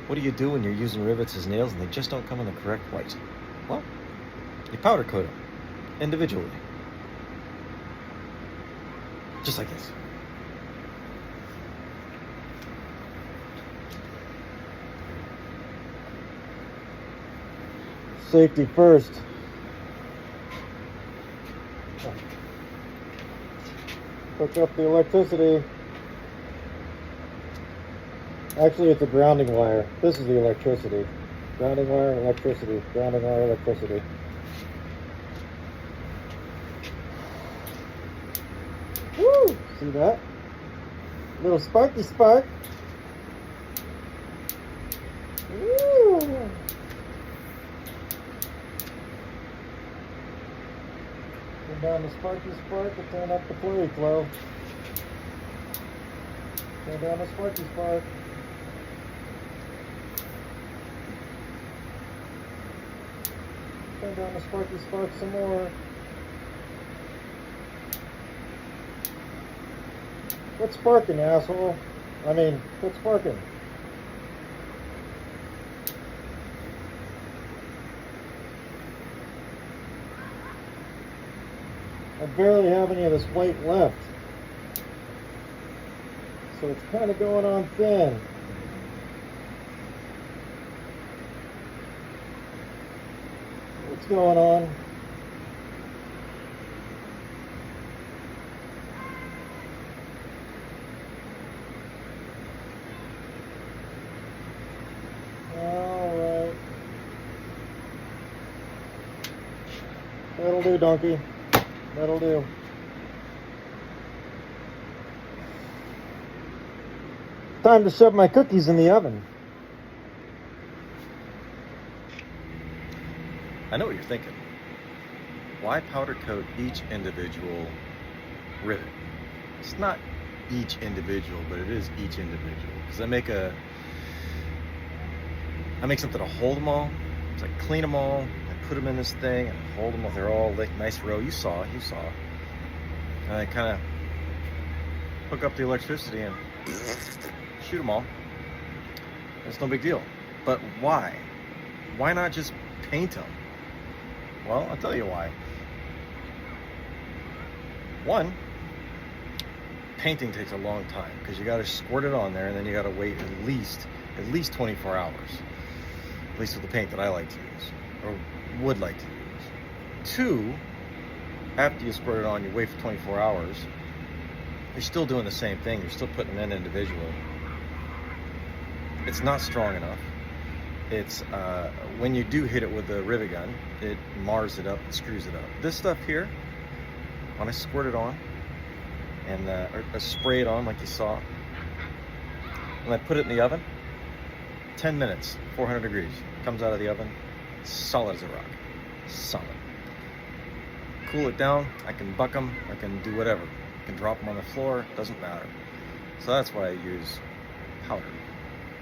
What do you do when you're using rivets as nails and they just don't come in the correct white? Well, you powder coat them individually. Just like this. Safety first. Hook up the electricity. Actually, it's a grounding wire. This is the electricity. Grounding wire, electricity. Grounding wire, electricity. Woo! See that? Little sparky spark. Woo! Turn down the sparky spark and turn up the fluid flow. Turn down the sparky spark. Turn down the sparky spark some more. Quit sparking, asshole. I mean, quit sparking. I barely have any of this white left. So it's kind of going on thin. What's going on? Alright. That'll do, donkey. That'll do. Time to shove my cookies in the oven. I know what you're thinking. Why powder coat each individual rivet? It's not each individual, but it is each individual. Because I make something to hold them all. So I clean them all, I put them in this thing, and hold them all. They're all like nice row. You saw. And I kind of hook up the electricity and shoot them all. It's no big deal. But why? Why not just paint them? Well, I'll tell you why. One, painting takes a long time because you got to squirt it on there and then you got to wait at least 24 hours. At least with the paint that I like to use or would like to use. Two, after you squirt it on, you wait for 24 hours. You're still doing the same thing. You're still putting them in individually. It's not strong enough. It's when you do hit it with the rivet gun, it mars it up and screws it up. This stuff here, when I squirt it on and or spray it on like you saw, and I put it in the oven, 10 minutes, 400 degrees, comes out of the oven, solid as a rock, solid. Cool it down, I can buck them, I can do whatever. I can drop them on the floor, doesn't matter. So that's why I use powder,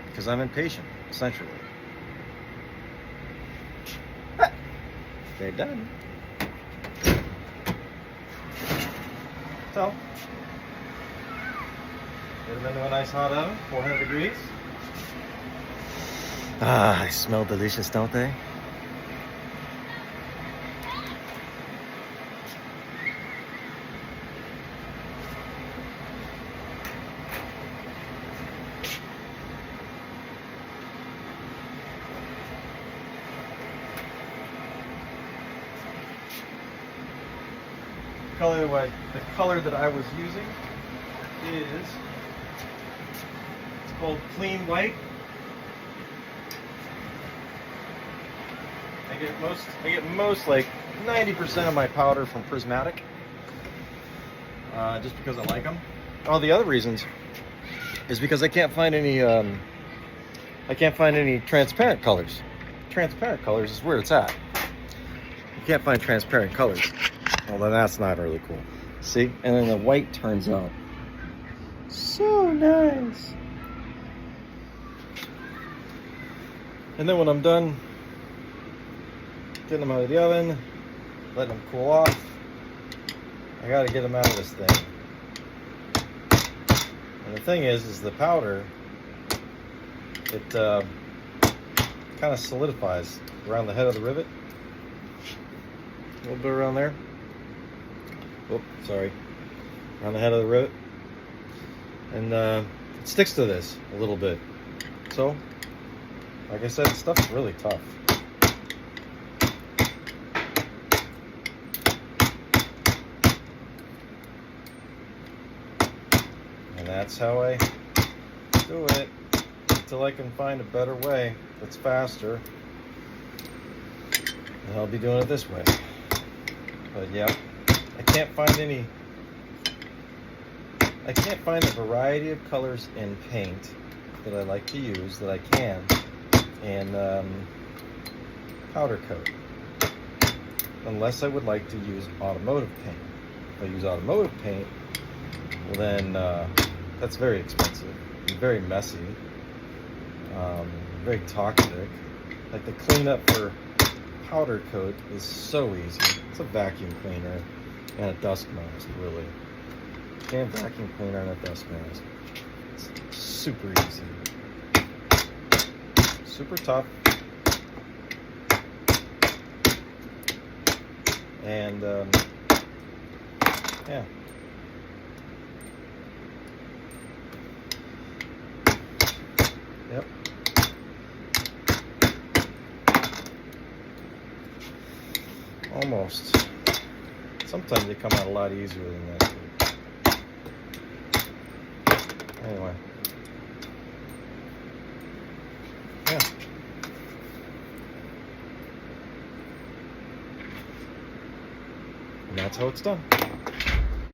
because I'm impatient, essentially. They're done. So, get them into a nice hot oven, 400 degrees. Ah, they smell delicious, don't they? The color that I was using is, it's called clean white. I get most like 90% of my powder from prismatic, just because I like them. All the other reasons is because I can't find any transparent colors. Transparent colors is where it's at. You can't find transparent colors. Well, then that's not really cool. See? And then the white turns out so nice. And then when I'm done getting them out of the oven, letting them cool off, I gotta get them out of this thing. And the thing is the powder, kind of solidifies around the head of the rivet. A little bit around there. Oh, sorry. Around the head of the rivet. And it sticks to this a little bit. So, like I said, the stuff's really tough. And that's how I do it until I can find a better way that's faster. And I'll be doing it this way. But yeah, I can't find a variety of colors in paint that I like to use that I can in powder coat, unless I would like to use automotive paint. If I use automotive paint, well then that's very expensive and very messy, very toxic. Like the cleanup for powder coat is so easy. It's a vacuum cleaner and a dust mask, really. And vacuum cleaner and a dust mask. It's super easy. Super tough. And yeah. Yep. Almost. Sometimes they come out a lot easier than that. Anyway. Yeah. And that's how it's done.